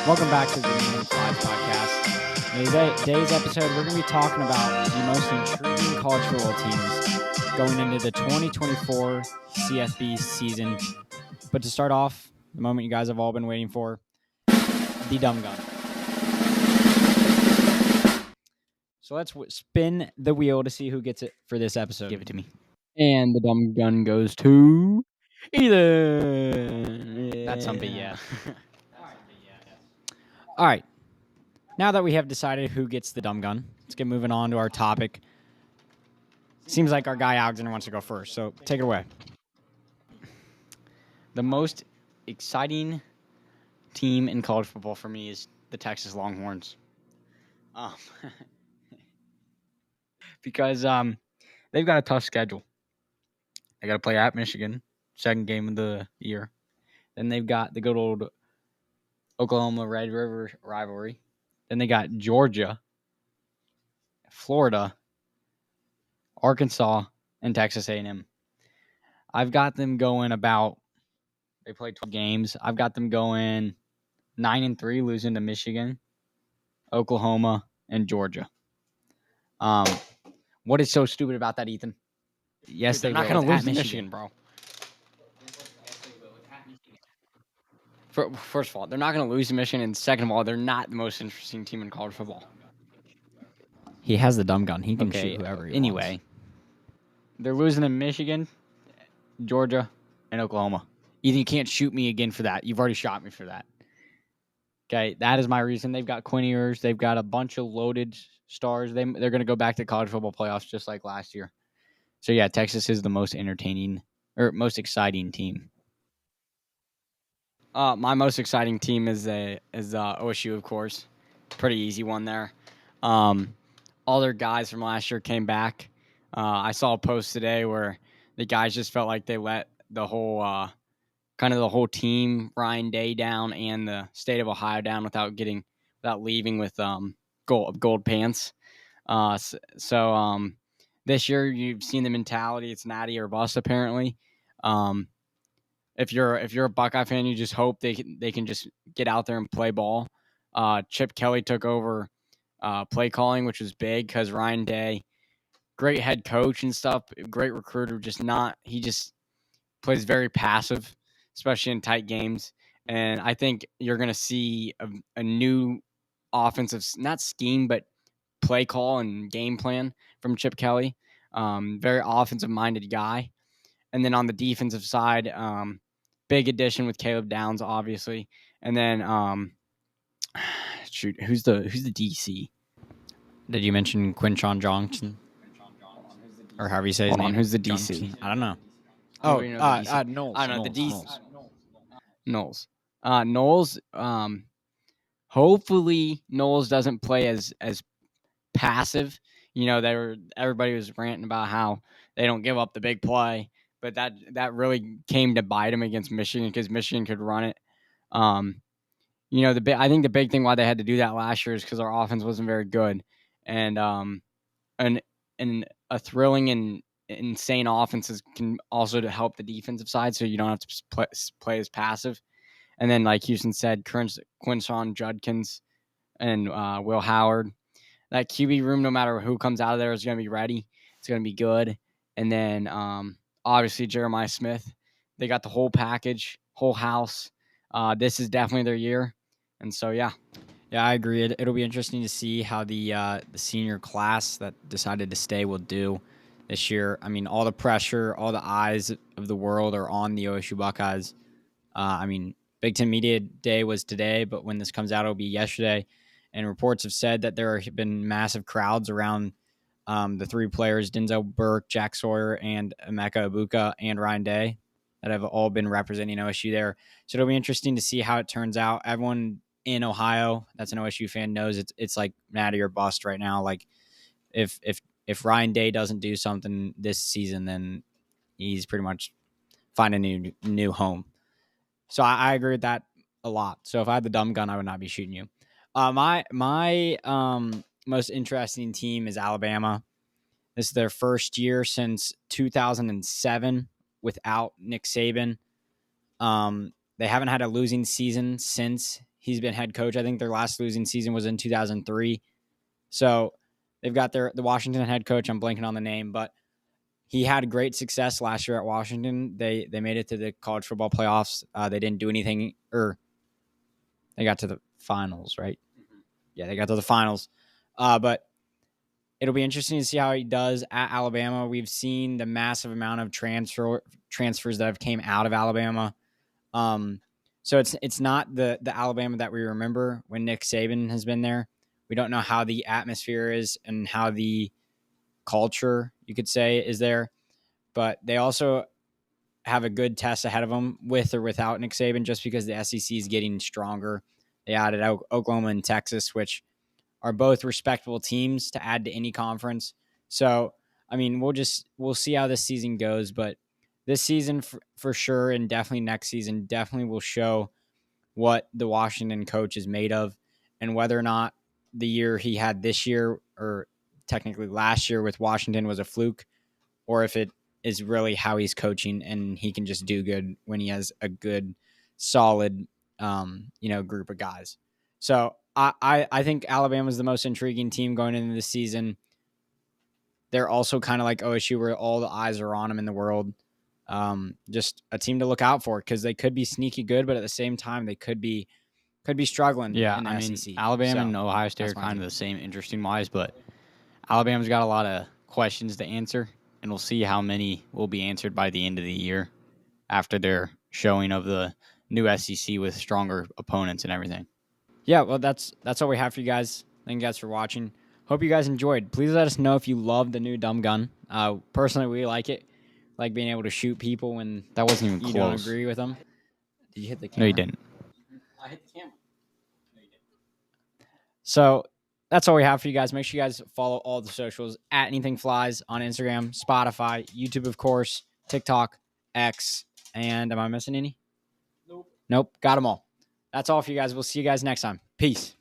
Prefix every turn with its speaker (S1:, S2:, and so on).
S1: Welcome back to the New Slides Podcast. In today's episode, we're going to be talking about the most intriguing college football teams going into the 2024 CFB season. But to start off, the moment you guys have all been waiting for, the dumb gun. So let's spin the wheel to see who gets it for this episode.
S2: Give it to me.
S1: And the dumb gun goes to Ethan.
S2: That's some BS.
S1: All right. Now that we have decided who gets the dumb gun, let's get moving on to our topic. Seems like our guy Alexander wants to go first, so take it away.
S2: The most exciting team in college football for me is the Texas Longhorns. Because they've got a tough schedule. They got to play at Michigan, second game of the year. Then they've got the good old Oklahoma Red River rivalry. Then they got Georgia, Florida, Arkansas, and Texas A&M. I've got them going they played 12 games. I've got them going 9-3, losing to Michigan, Oklahoma, and Georgia. What is so stupid about that, Ethan? Yes,
S1: Dude,
S2: they're not going to lose to Michigan, bro. First of all, they're not going to lose to Michigan, and second of all, they're not the most interesting team in college football.
S1: He has the dumb gun. He can shoot whoever he
S2: wants. They're losing to Michigan, Georgia, and Oklahoma. Ethan, you can't shoot me again for that. You've already shot me for that. Okay, that is my reason. They've got Quinn Ewers. They've got a bunch of loaded stars. They're going to go back to college football playoffs just like last year. So, yeah, Texas is the most entertaining or most exciting team. My most exciting team is OSU, of course. Pretty easy one there. All their guys from last year came back. I saw a post today where the guys just felt like they let the whole team, Ryan Day down and the state of Ohio down without leaving with gold pants. So this year you've seen the mentality. It's natty or bust apparently. If you're a Buckeye fan, you just hope they can just get out there and play ball. Chip Kelly took over play calling, which was big because Ryan Day, great head coach and stuff, great recruiter, he just plays very passive, especially in tight games. And I think you're going to see a new offensive, not scheme, but play call and game plan from Chip Kelly. Very offensive-minded guy. And then on the defensive side, big addition with Caleb Downs, obviously. And then, who's the DC?
S1: Did you mention Quinshon Johnson? Or however you say his name.
S2: Who's the DC?
S1: I don't know.
S2: Knowles.
S1: I don't know.
S2: The DC. Knowles. Knowles. Hopefully Knowles doesn't play as passive. You know, everybody was ranting about how they don't give up the big play, but that really came to bite them against Michigan because Michigan could run it. You know, I think the big thing why they had to do that last year is because our offense wasn't very good, and a thrilling and insane offenses can also to help the defensive side, so you don't have to play as passive. And then, like Houston said, Quinshon Judkins and Will Howard. That QB room, no matter who comes out of there, is going to be ready. It's going to be good. And then, obviously, Jeremiah Smith. They got the whole package, whole house. This is definitely their year. And so, yeah.
S1: Yeah, I agree. It'll be interesting to see how the senior class that decided to stay will do this year. I mean, all the pressure, all the eyes of the world are on the OSU Buckeyes. I mean, Big Ten Media Day was today, but when this comes out, it'll be yesterday. And reports have said that there have been massive crowds around the three players, Denzel Burke, Jack Sawyer, and Emeka Ibuka, and Ryan Day, that have all been representing OSU there. So it'll be interesting to see how it turns out. Everyone in Ohio that's an OSU fan knows it's like natty or bust right now. Like if Ryan Day doesn't do something this season, then he's pretty much finding a new home. So I agree with that a lot. So if I had the dumb gun, I would not be shooting you. My most interesting team is Alabama. This is their first year since 2007 without Nick Saban. They haven't had a losing season since he's been head coach. I think their last losing season was in 2003. So they've got the Washington head coach. I'm blanking on the name, but he had great success last year at Washington. They made it to the college football playoffs. They didn't do anything, or they got to the finals, right? Yeah, they got to the finals. But it'll be interesting to see how he does at Alabama. We've seen the massive amount of transfers that have came out of Alabama. So it's not the Alabama that we remember when Nick Saban has been there. We don't know how the atmosphere is and how the culture, you could say, is there. But they also have a good test ahead of them with or without Nick Saban, just because the SEC is getting stronger. They added Oklahoma and Texas, which are both respectable teams to add to any conference. So, I mean, we'll see how this season goes, but this season for sure, and definitely next season, definitely will show what the Washington coach is made of, and whether or not the year he had this year, or technically last year with Washington, was a fluke, or if it is really how he's coaching and he can just do good when he has a good, solid, group of guys. So I think Alabama is the most intriguing team going into the season. They're also kind of like OSU, where all the eyes are on them in the world. Just a team to look out for, because they could be sneaky good, but at the same time they could be struggling.
S2: Yeah,
S1: in the
S2: I mean,
S1: SEC.
S2: Alabama and
S1: So,
S2: Ohio State
S1: that's
S2: are
S1: my
S2: kind
S1: team.
S2: of the same interesting wise, but Alabama's got a lot of questions to answer, and we'll see how many will be answered by the end of the year after their showing of the new SEC with stronger opponents and everything.
S1: Yeah, well, that's all we have for you guys. Thank you guys for watching. Hope you guys enjoyed. Please let us know if you love the new dumb gun. Personally, we like it. Like being able to shoot people when
S2: That wasn't even
S1: you don't
S2: close.
S1: agree with them. Did you hit the
S2: No, you
S1: camera?
S2: didn't.
S1: I hit the camera. No, you didn't. So that's all we have for you guys. Make sure you guys follow all the socials at Anything Flies on Instagram, Spotify, YouTube, of course, TikTok, X, and am I missing any? Nope. Got them all. That's all for you guys. We'll see you guys next time. Peace.